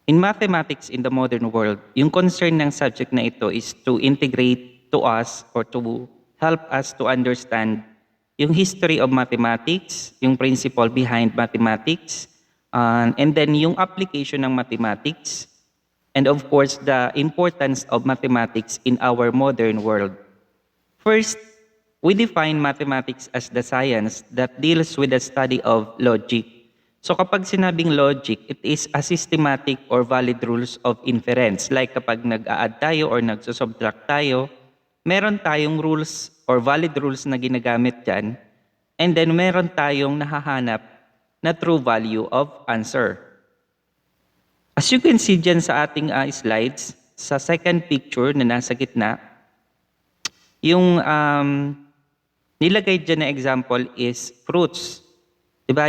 in mathematics in the modern world, yung concern ng subject na ito is to integrate to us or to help us to understand yung history of mathematics, yung principle behind mathematics, and then yung application ng mathematics, and of course, the importance of mathematics in our modern world. First, we define mathematics as the science that deals with the study of logic. So kapag sinabing logic, it is a systematic or valid rules of inference. Like kapag nag-a-add tayo or nagsusubtract tayo, meron tayong rules or valid rules na ginagamit dyan, and then meron tayong nahahanap na true value of answer. As you can see dyan sa ating slides, sa second picture na nasa gitna, yung nilagay dyan na example is fruits. Diba?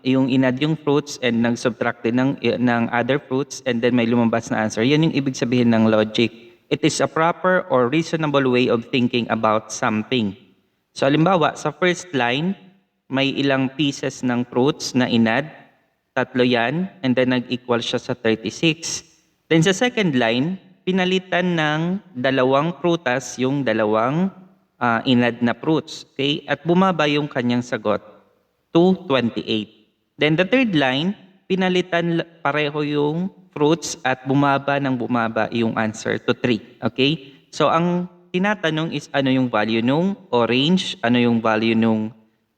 Yung inad yung fruits and nag-subtract din ng other fruits and then may lumabas na answer. Yan yung ibig sabihin ng logic. It is a proper or reasonable way of thinking about something. So halimbawa, sa first line, may ilang pieces ng fruits na inad. 3 yan, and then nag-equal siya sa 36. Then sa second line, pinalitan ng 2 prutas yung 2 inad na fruits. Okay? At bumaba yung kanyang sagot to 28. Then the third line, pinalitan pareho yung fruits at bumaba yung answer to 3. Okay? So ang tinatanong is ano yung value nung orange, ano yung value nung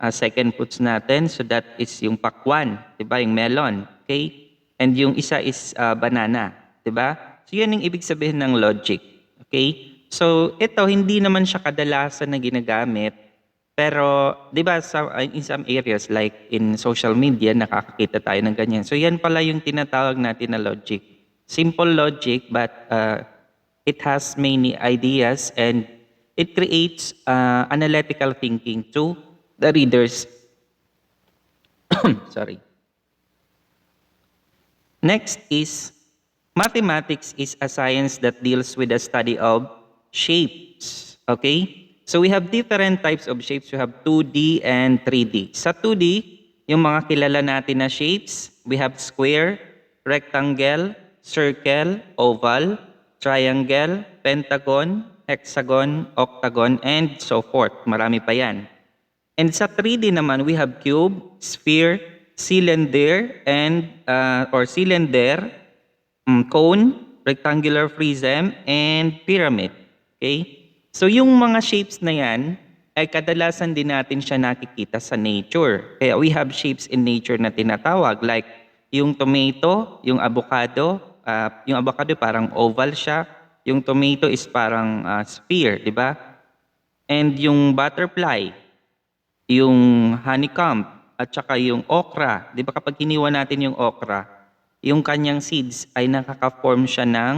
second fruits natin. So that is yung pakwan, 'di ba? Yung melon, okay? And yung isa is banana, 'di ba? So yan yung ibig sabihin ng logic, okay? So ito hindi naman siya kadalasan na ginagamit, pero 'di ba in some areas like in social media nakakakita tayo ng ganyan. So yan pala yung tinatawag natin na logic. Simple logic but it has many ideas and it creates analytical thinking to the readers. Sorry. Next is mathematics is a science that deals with the study of shapes. Okay? So we have different types of shapes. We have 2D and 3D. Sa 2D, yung mga kilala natin na shapes, we have square, rectangle, circle, oval, triangle, pentagon, hexagon, octagon, and so forth. Marami pa yan. And sa 3D naman, we have cube, sphere, cylinder, and or cylinder, cone, rectangular prism, and pyramid. Okay? So yung mga shapes na yan, ay kadalasan din natin siya nakikita sa nature. Kaya we have shapes in nature na tinatawag like yung tomato, yung avocado parang oval siya, yung tomato is parang sphere, di ba? And yung butterfly, yung honeycomb, at saka yung okra. Di ba kapag hiniwa natin yung okra, yung kanyang seeds ay nakaka-form siya ng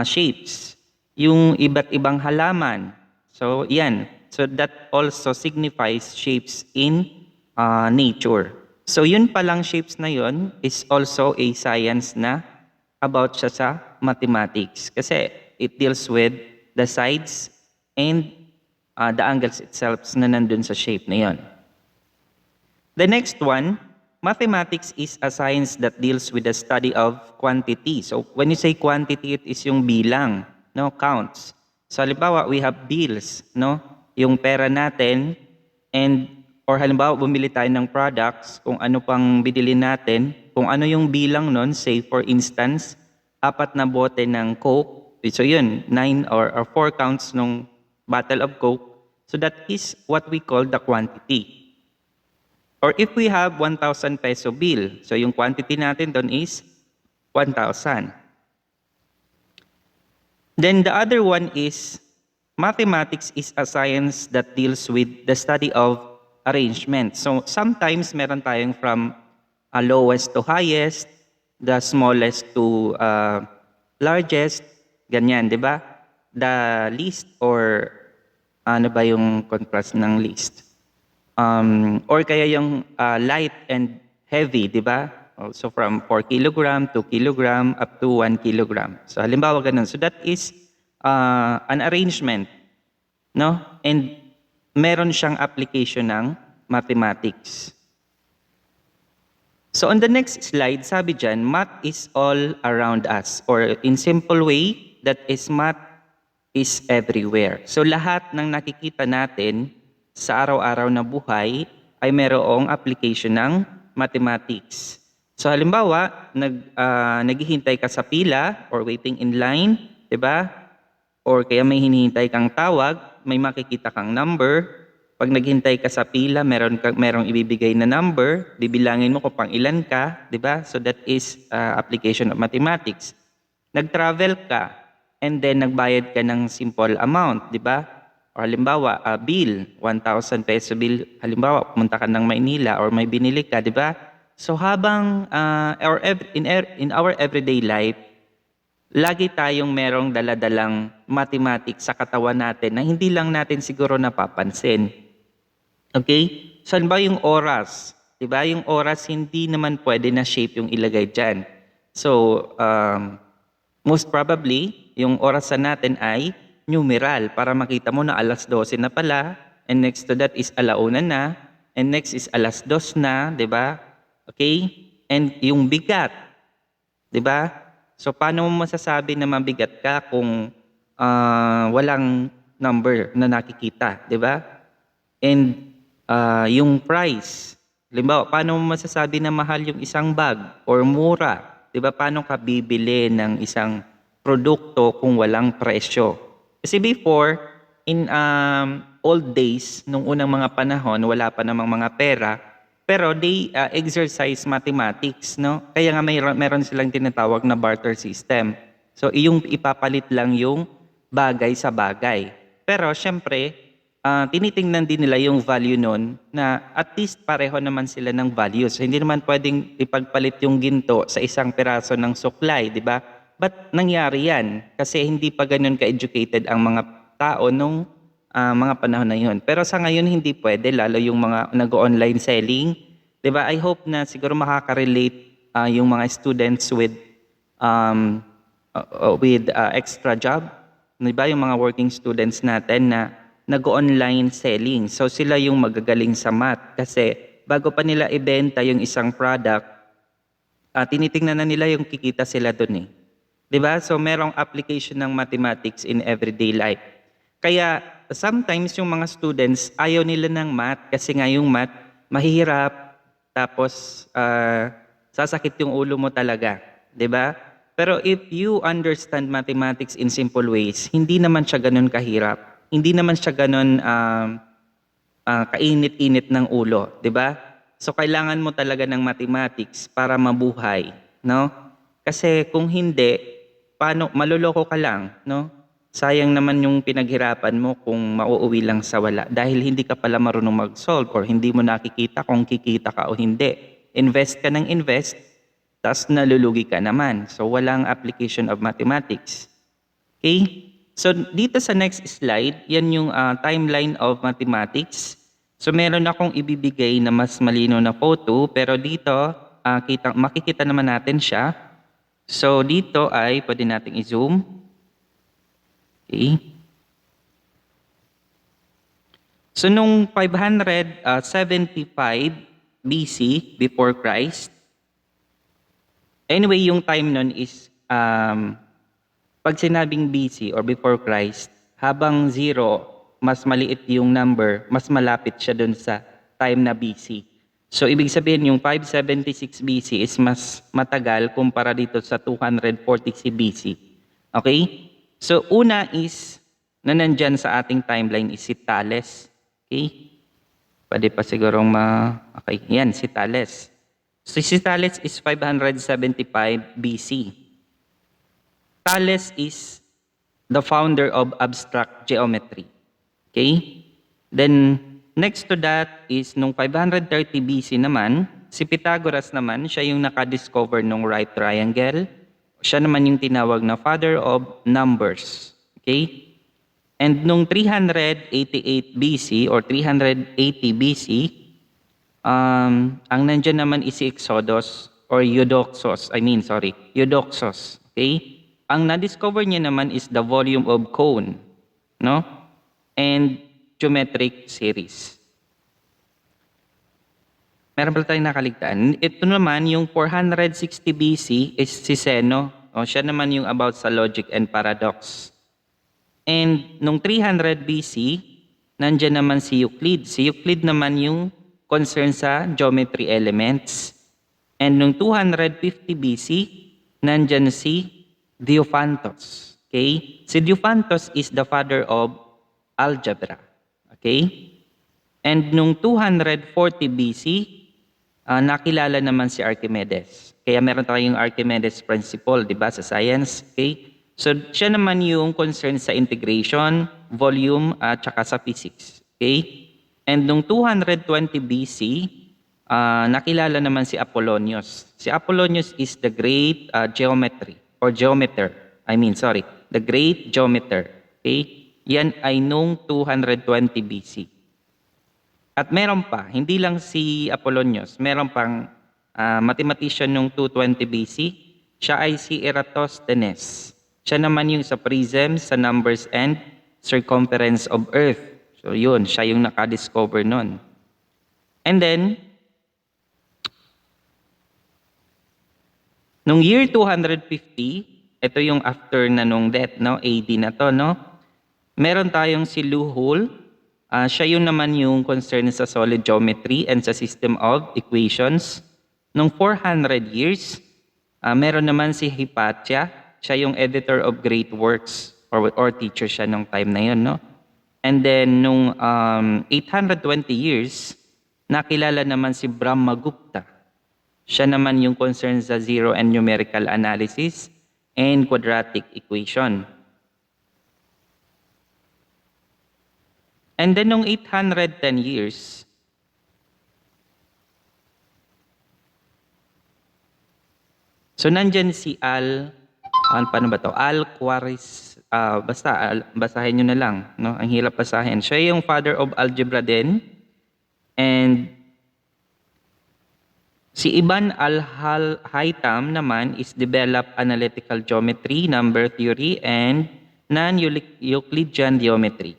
shapes. Yung iba't ibang halaman. So, yan. So, that also signifies shapes in nature. So, yun palang shapes na yun is also a science na about siya sa mathematics. Kasi it deals with the sides and the angles itself na nandun sa shape na yon. The next one, mathematics is a science that deals with the study of quantity. So when you say quantity, it is yung bilang, no, counts. So halimbawa, we have bills, no, yung pera natin, and or halimbawa, bumili tayo ng products, kung ano pang bidili natin, kung ano yung bilang nun, say for instance, 4 na bote ng Coke. So yun, 9 or 4 counts nung bottle of Coke. So that is what we call the quantity. Or if we have 1,000 peso bill, so yung quantity natin doon is 1,000. Then the other one is, mathematics is a science that deals with the study of arrangement. So sometimes meron tayong from lowest to highest, the smallest to largest, ganyan, di ba? The least or ano ba yung contrast ng least? Or kaya yung light and heavy, di ba? So from 4 kilogram, 2 kilogram, up to 1 kilogram. So halimbawa ganun. So that is an arrangement, no? And meron siyang application ng mathematics. So on the next slide, sabi dyan, math is all around us. Or in simple way, that is math is everywhere. So lahat ng nakikita natin sa araw-araw na buhay ay merong application ng mathematics. So halimbawa, naghihintay ka sa pila or waiting in line, 'di ba? Or kaya may hinihintay kang tawag, may makikita kang number. Pag naghintay ka sa pila, merong ibibigay na number, bibilangin mo kung pang ilan ka, 'di ba? So that is application of mathematics. Nag-travel ka and then nagbayad ka ng simple amount, 'di ba? Or halimbawa, bill, 1,000 peso bill, halimbawa pumunta ka ng Maynila or may binili ka, 'di ba? So habang in our everyday life, lagi tayong merong daladalang mathematics sa katawan natin na hindi lang natin siguro napapansin. Okay? So, halimbawa yung oras. Diba? Yung oras, hindi naman pwede na shape yung ilagay dyan. So, most probably, yung orasan natin ay numeral para makita mo na alas 12 na pala, and next to that is alauna na, and next is alas 2 na, diba? Okay? And yung bigat. Diba? So, paano mo masasabi na mabigat ka kung walang number na nakikita? Diba? And yung price. Halimbawa, paano mo masasabi na mahal yung isang bag or mura? 'Di ba? Paano ka bibili ng isang produkto kung walang presyo? Kasi before, in old days, nung unang mga panahon, wala pa namang mga pera, pero they exercise mathematics, no? Kaya nga meron silang tinatawag na barter system. So, yung ipapalit lang yung bagay sa bagay. Pero, syempre, tinitingnan din nila yung value nun na at least pareho naman sila ng values. So, hindi naman pwedeng ipagpalit yung ginto sa isang piraso ng suklay, di ba? But nangyari yan kasi hindi pa ganun ka-educated ang mga tao nung mga panahon na yun. Pero sa ngayon hindi pwede, lalo yung mga nag-online selling. Di ba? I hope na siguro makaka-relate yung mga students with extra job. Di ba? Yung mga working students natin na nag-online selling. So sila yung magagaling sa math kasi bago pa nila ibenta yung isang product, tinitingnan na nila yung kikita sila dun eh. 'Di ba? So merong application ng mathematics in everyday life. Kaya sometimes yung mga students ayaw nila ng math kasi nga yung math mahihirap tapos sasakit yung ulo mo talaga, 'di ba? Pero if you understand mathematics in simple ways, hindi naman siya ganun kahirap. Hindi naman siya ganun kainit-init ng ulo, 'di ba? So kailangan mo talaga ng mathematics para mabuhay, no? Kasi kung hindi, paano maloloko ka lang, no? Sayang naman yung pinaghirapan mo kung mauuwi lang sa wala dahil hindi ka pala marunong mag-solve or hindi mo nakikita kung kikita ka o hindi. Invest ka ng invest, tas nalulugi ka naman. So walang application of mathematics. Okay? So dito sa next slide, yan yung timeline of mathematics. So meron akong ibibigay na mas malino na photo, pero dito makikita naman natin siya. So dito ay pwede nating i-zoom. Okay. So nung 575 BC, before Christ, anyway yung time nun is pag sinabing BC or before Christ, habang 0, mas maliit yung number, mas malapit siya dun sa time na BC. So, ibig sabihin yung 576 BC is mas matagal kumpara dito sa 240 BC. Okay? So, una is, na nandyan sa ating timeline is si Thales. Okay? Pwede pa sigurong okay, yan, si Thales. So, si Thales is 575 BC. Thales is the founder of abstract geometry. Okay? Then, next to that is nung 530 BC naman, si Pitagoras naman, siya yung nakadiscover ng right triangle. Siya naman yung tinawag na father of numbers. Okay? And nung 388 BC or 380 BC, ang nandyan naman is si Eudoxus or Eudoxus. Eudoxus. Okay? Ang na-discover niya naman is the volume of cone, no? And geometric series. Meron pala tayong nakaligtaan. Ito naman, yung 460 BC is si Zeno. O, siya naman yung about sa logic and paradox. And nung 300 BC, nandyan naman si Euclid. Si Euclid naman yung concern sa geometry elements. And nung 250 BC, nandyan si Diophantus. Okay? Si Diophantus is the father of algebra. Okay? And nung 240 BC, nakilala naman si Archimedes. Kaya meron tayong Archimedes principle, di ba, sa science. Okay? So, siya naman yung concern sa integration, volume, at saka sa physics. Okay? And nung 220 BC, nakilala naman si Apollonius. Si Apollonius is the great geometer. The great geometer. Okay? Yan ay nung 220 BC. At meron pa, hindi lang si Apollonius, meron pang mathematician nung 220 BC, siya ay si Eratosthenes. Siya naman yung sa prism, sa numbers and circumference of Earth. So yun, siya yung nakadiscover nun. And then, nung year 250, ito yung after na nung death, no? AD na to, no? Meron tayong si Luhul. Siya yung naman yung concern sa solid geometry and sa system of equations. Nung 400 years, meron naman si Hypatia. Siya yung editor of great works or teacher siya nung time na yun, no? And then, nung 820 years, nakilala naman si Brahmagupta. Siya naman yung concern sa zero and numerical analysis and quadratic equation. And then, nung 810 years, so nandyan si paano ba to? Al-Khwarizmi, basahin nyo na lang, no? Ang hirap basahin. Siya yung father of algebra din. And si Ibn al-Haytham naman is developed analytical geometry, number theory, and non-Euclidean geometry.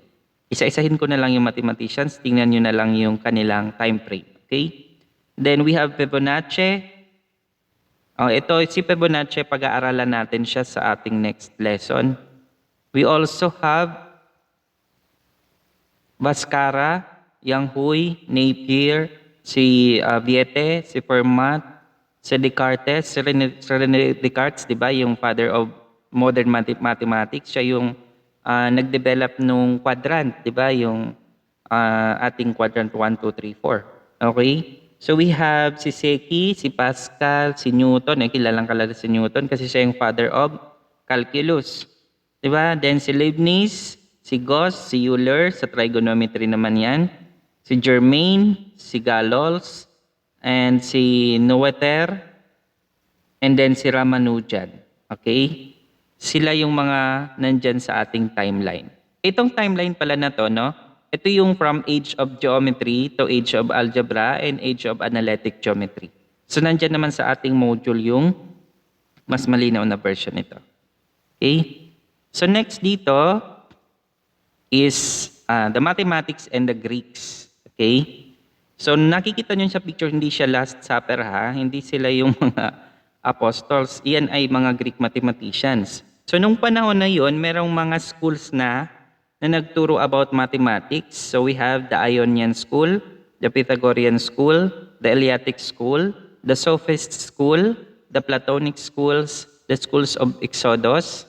Isa-isahin ko na lang yung mathematicians, tingnan nyo na lang yung kanilang time frame. Okay? Then we have Fibonacci. Ito, si Fibonacci, pag-aaralan natin siya sa ating next lesson. We also have Bhaskara, Yang Hui, Napier, si Viete, si Fermat, si Descartes, si René Descartes, di ba, yung father of modern mathematics, siya yung nag-develop nung quadrant, di ba, yung ating quadrant 1, 2, 3, 4. Okay? So we have si Secchi, si Pascal, si Newton, kilalang kalala si Newton kasi siya yung father of calculus. Di ba? Then si Leibniz, si Gauss, si Euler, sa trigonometry naman yan. Si Germain, si Galois, and si Noether, and then si Ramanujan. Okay? Sila yung mga nandyan sa ating timeline. Itong timeline pala na to, no? Ito yung from age of geometry to age of algebra and age of analytic geometry. So nandyan naman sa ating module yung mas malinaw na version nito. Okay? So next dito is the mathematics and the Greeks. Okay? So nakikita nyo sa picture, hindi siya Last Supper ha. Hindi sila yung mga apostles. Iyan ay mga Greek mathematicians. So nung panahon na yon, merong mga schools na nagturo about mathematics. So we have the Ionian School, the Pythagorean School, the Iliatic School, the Sophist School, the Platonic schools, the schools of Exodus,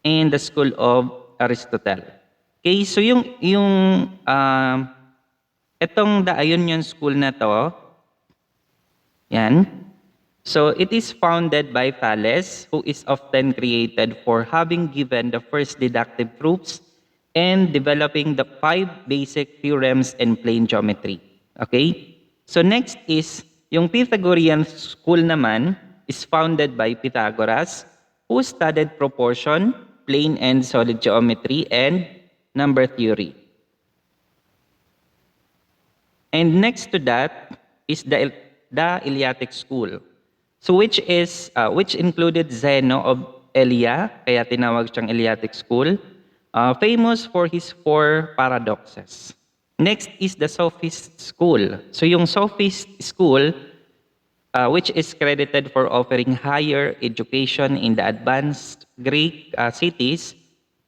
and the school of Aristotle. Okay, so itong the Ionian School na to, yan. So it is founded by Thales, who is often created for having given the first deductive proofs and developing the 5 basic theorems in plane geometry. Okay? So next is, yung Pythagorean School naman is founded by Pitagoras, who studied proportion, plane and solid geometry, and number theory. And next to that is the Iliatic School. So which included Zeno of Elia, kaya tinawag siyang Iliatic School, famous for his 4 paradoxes. Next is the Sophist School. So yung Sophist School, which is credited for offering higher education in the advanced Greek cities,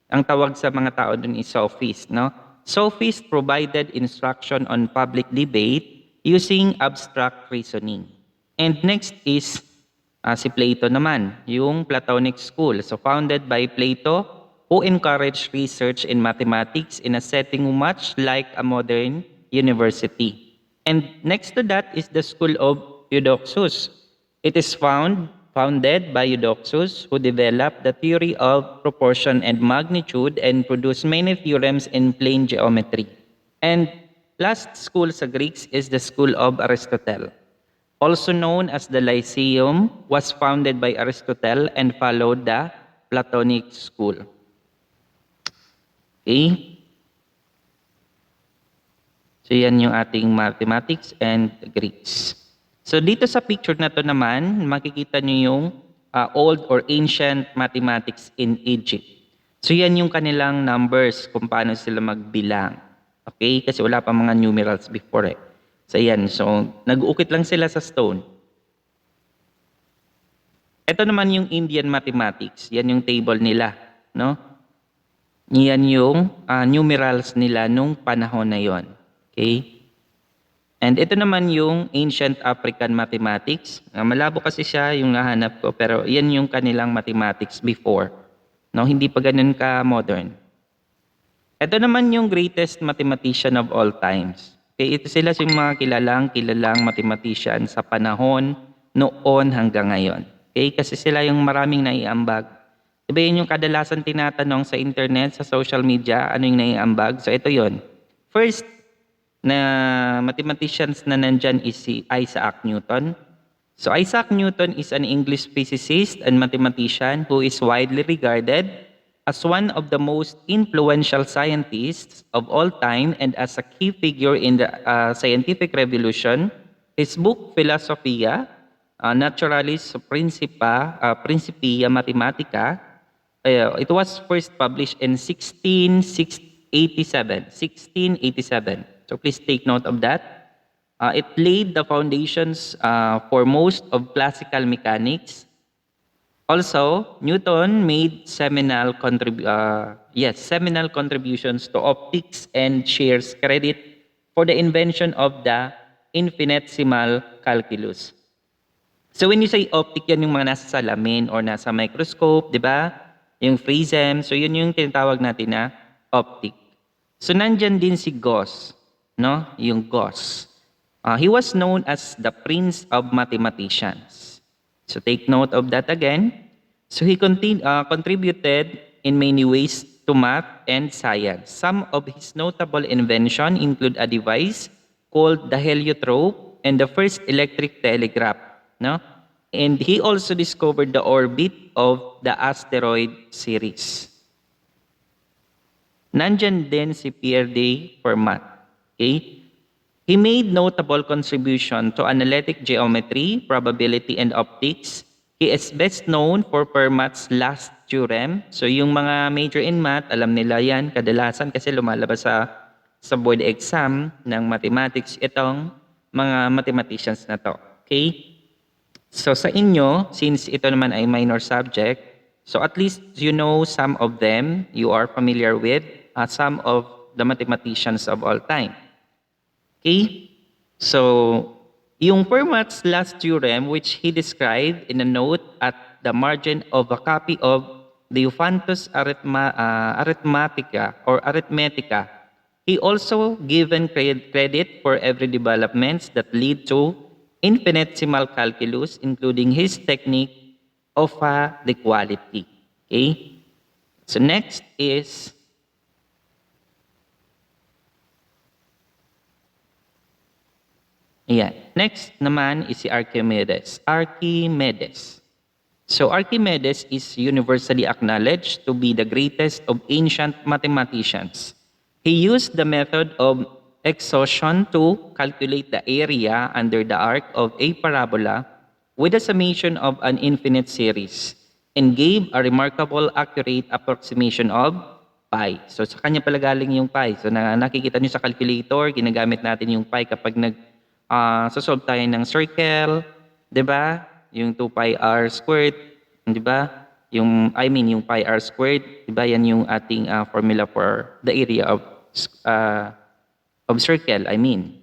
ang tawag sa mga tao dun is Sophist, no? Sophist provided instruction on public debate using abstract reasoning. And next is si Plato naman, yung Platonic School. So founded by Plato, who encouraged research in mathematics in a setting much like a modern university. And next to that is the School of Eudoxus. It is founded by Eudoxus, who developed the theory of proportion and magnitude and produced many theorems in plane geometry. And last school sa Greeks is the School of Aristotle. Also known as the Lyceum, was founded by Aristotle and followed the Platonic School. Okay? So yan yung ating mathematics and Greeks. So dito sa picture na to naman, makikita nyo yung old or ancient mathematics in Egypt. So yan yung kanilang numbers kung paano sila magbilang. Okay? Kasi wala pa mga numerals before eh. So yan, so nag-uukit lang sila sa stone. Ito naman yung Indian mathematics. Yan yung table nila, no? Yan yung numerals nila nung panahon na yon. Okay? And ito naman yung ancient African mathematics. Malabo kasi siya yung nahanap ko, pero yan yung kanilang mathematics before. No, hindi pa ganun ka modern. Ito naman yung greatest mathematician of all times. Okay, ito sila yung mga kilalang mathematician sa panahon noon hanggang ngayon. Okay, kasi sila yung maraming naiambag. Diba yun yung kadalasan tinatanong sa internet, sa social media, ano yung naiambag? So ito yun. First na mathematicians na nandyan is si Isaac Newton. So Isaac Newton is an English physicist and mathematician who is widely regarded as one of the most influential scientists of all time and as a key figure in the scientific revolution. His book, Philosophia, Naturalis Principia Mathematica, it was first published in 1687. So please take note of that. It laid the foundations for most of classical mechanics. Also, Newton made seminal contributions to optics and shares credit for the invention of the infinitesimal calculus. So when you say optic, yan yung mga nasa salamin or nasa microscope, di ba? Yung prism, so yun yung tinatawag natin na optic. So nandyan din si Gauss, no? Yung Gauss. He was known as the Prince of Mathematicians. So take note of that again. So he contributed in many ways to math and science. Some of his notable inventions include a device called the Heliotrope and the first electric telegraph. No? And he also discovered the orbit of the asteroid series. Nandyan din si Pierre de Fermat. Okay? He made notable contribution to analytic geometry, probability, and optics. He is best known for Fermat's last theorem. So yung mga major in math, alam nila yan kadalasan kasi lumalabas sa board exam ng mathematics itong mga mathematicians na to. Okay? So sa inyo, since ito naman ay minor subject, so at least you know some of them, you are familiar with some of the mathematicians of all time. Okay? So, yung Fermat's last theorem, which he described in a note at the margin of a copy of the Eufantus Arithmetica, he also given credit for every developments that lead to infinitesimal calculus, including his technique of the equality. Okay? So next is Ayan. Next naman is si Archimedes. So Archimedes is universally acknowledged to be the greatest of ancient mathematicians. He used the method of exhaustion to calculate the area under the arc of a parabola with a summation of an infinite series and gave a remarkable accurate approximation of pi. So sa kanya pala galing yung pi. So nakikita nyo sa calculator, ginagamit natin yung pi kapag solve tayo ng circle, 'di ba? Yung 2 pi r squared, 'di ba? Yung pi r squared, 'di ba? Yan yung ating formula for the area of circle, I mean.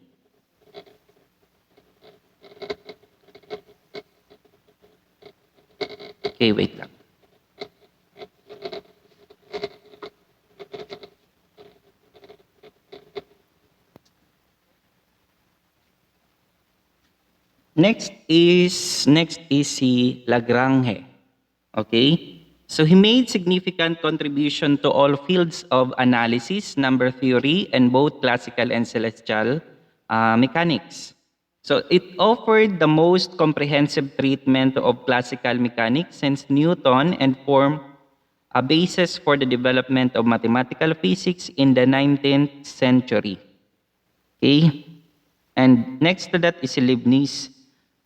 Okay, wait lang. Next is si Lagrange. Okay? So he made significant contribution to all fields of analysis, number theory, and both classical and celestial mechanics. So it offered the most comprehensive treatment of classical mechanics since Newton and formed a basis for the development of mathematical physics in the 19th century. Okay? And next to that is si Leibniz.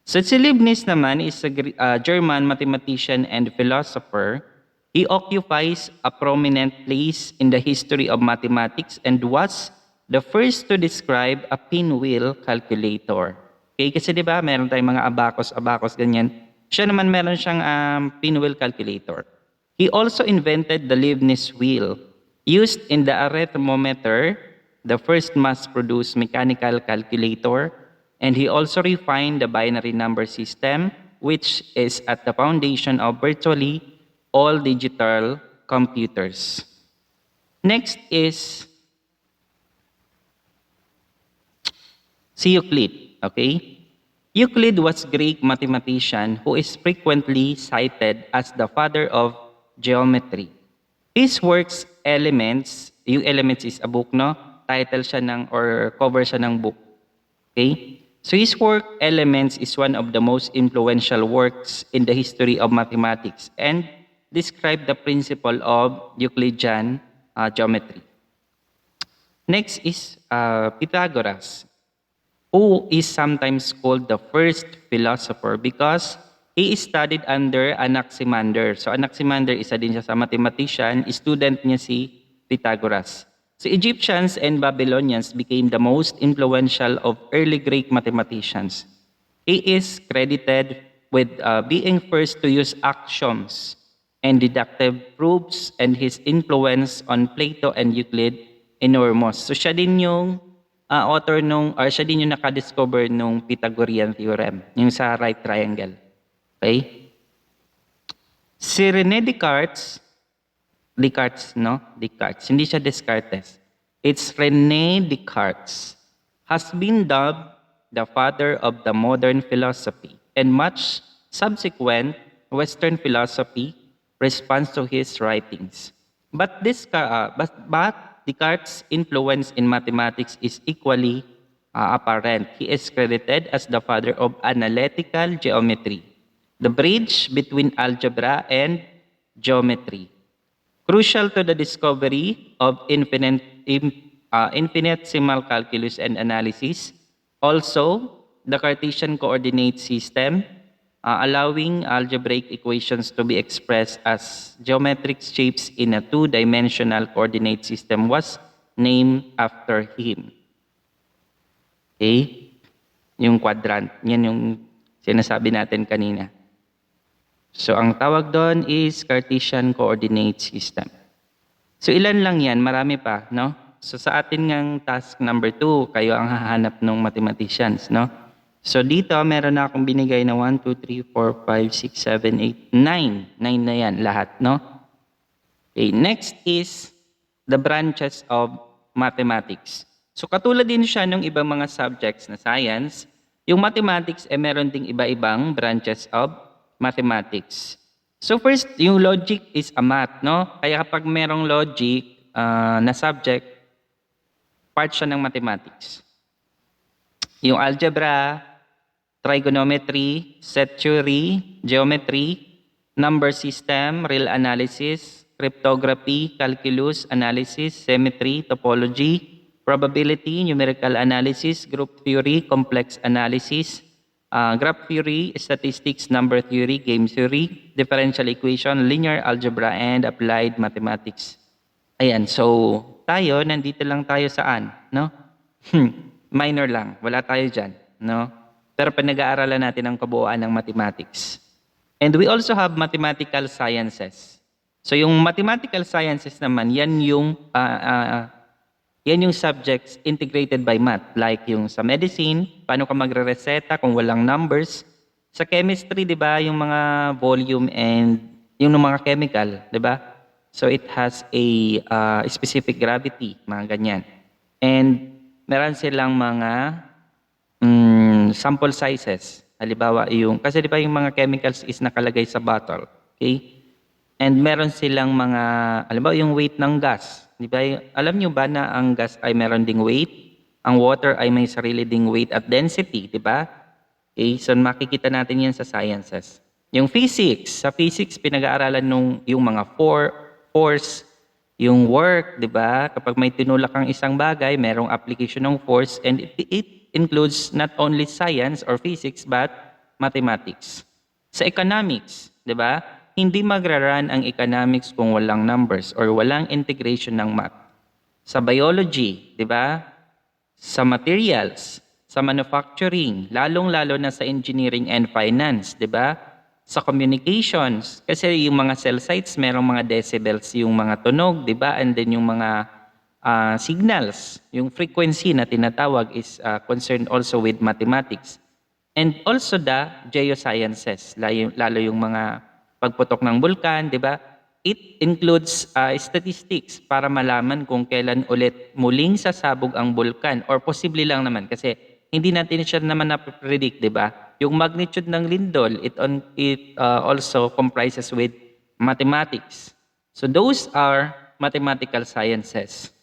So si Leibniz naman is a German mathematician and philosopher. He occupies a prominent place in the history of mathematics and was the first to describe a pinwheel calculator. Okay, kasi di ba meron tayong mga abacus, ganyan. Siya naman meron siyang pinwheel calculator. He also invented the Leibniz wheel, used in the arithmometer, the first mass-produced mechanical calculator, and he also refined the binary number system, which is at the foundation of virtually all digital computers. Next is si Euclid, okay? Euclid was a Greek mathematician who is frequently cited as the father of geometry. His works Elements, yung Elements is a book, no? Title siya or cover siya ng book. Okay? So his work Elements is one of the most influential works in the history of mathematics and describe the principle of Euclidean geometry. Next is Pythagoras, who is sometimes called the first philosopher because he studied under Anaximander. So Anaximander, isa din siya sa mathematician, student niya si Pythagoras. So Egyptians and Babylonians became the most influential of early Greek mathematicians. He is credited with being first to use axioms and deductive proofs, and his influence on Plato and Euclid enormous. So siya din yung author siya din yung nakadiscover nung Pythagorean theorem, yung sa right triangle. Okay? Si René Descartes, hindi siya Descartes. It's René Descartes, has been dubbed the father of the modern philosophy, and much subsequent Western philosophy responds to his writings. But Descartes' influence in mathematics is equally apparent. He is credited as the father of analytical geometry, the bridge between algebra and geometry, crucial to the discovery of infinitesimal calculus and analysis. Also, the Cartesian coordinate system, allowing algebraic equations to be expressed as geometric shapes in a two-dimensional coordinate system, was named after him. Okay? Yung quadrant, yan yung sinasabi natin kanina. So, ang tawag doon is Cartesian coordinate system. So, ilan lang yan? Marami pa, no? So, sa atin ngang task number 2, kayo ang hahanap ng mathematicians, no? So, dito, meron na akong binigay na 1, 2, 3, 4, 5, 6, 7, 8, 9. 9 na yan, lahat, no? Okay, next is the branches of mathematics. So, katulad din siya ng ibang mga subjects na science, yung mathematics, meron ding iba-ibang branches of mathematics. So first, yung logic is a math, no? Kaya kapag merong logic na subject, part siya ng mathematics. Yung algebra, trigonometry, set theory, geometry, number system, real analysis, cryptography, calculus, analysis, symmetry, topology, probability, numerical analysis, group theory, complex analysis, graph theory, statistics, number theory, game theory, differential equation, linear algebra, and applied mathematics. Ayan, so tayo, nandito lang tayo saan, no? Minor lang, wala tayo dyan, no? Pero pinag-aaralan natin ang kabuuan ng mathematics. And we also have mathematical sciences. So yung mathematical sciences naman, yan yung subjects integrated by math. Like yung sa medicine, paano ka magre-reseta kung walang numbers. Sa chemistry, di ba, yung mga volume and yung mga chemical, di ba? So it has a specific gravity, mga ganyan. And meron silang mga sample sizes. Halimbawa, kasi di ba yung mga chemicals is nakalagay sa bottle. Okay? And meron silang mga, halimbawa yung weight ng gas. Di ba? Alam nyo ba na ang gas ay meron ding weight? Ang water ay may sarili ding weight at density, di ba? Okay, so makikita natin yan sa sciences. Yung physics, sa physics pinag-aaralan yung mga force, yung work, di ba? Kapag may tinulak kang isang bagay, merong application ng force, and it includes not only science or physics but mathematics. Sa economics, di ba? Hindi magra-run ang economics kung walang numbers or walang integration ng math. Sa biology, di ba? Sa materials, sa manufacturing, lalong-lalo na sa engineering and finance, di ba? Sa communications, kasi yung mga cell sites, merong mga decibels yung mga tunog, di ba? And then yung mga signals, yung frequency na tinatawag is concerned also with mathematics. And also the geosciences, lalo yung mga pagputok ng bulkan, di ba? It includes statistics para malaman kung kailan ulit muling sasabog ang bulkan or posible lang naman kasi hindi natin siya naman na-predict, di ba? Yung magnitude ng lindol, it also comprises with mathematics. So those are mathematical sciences.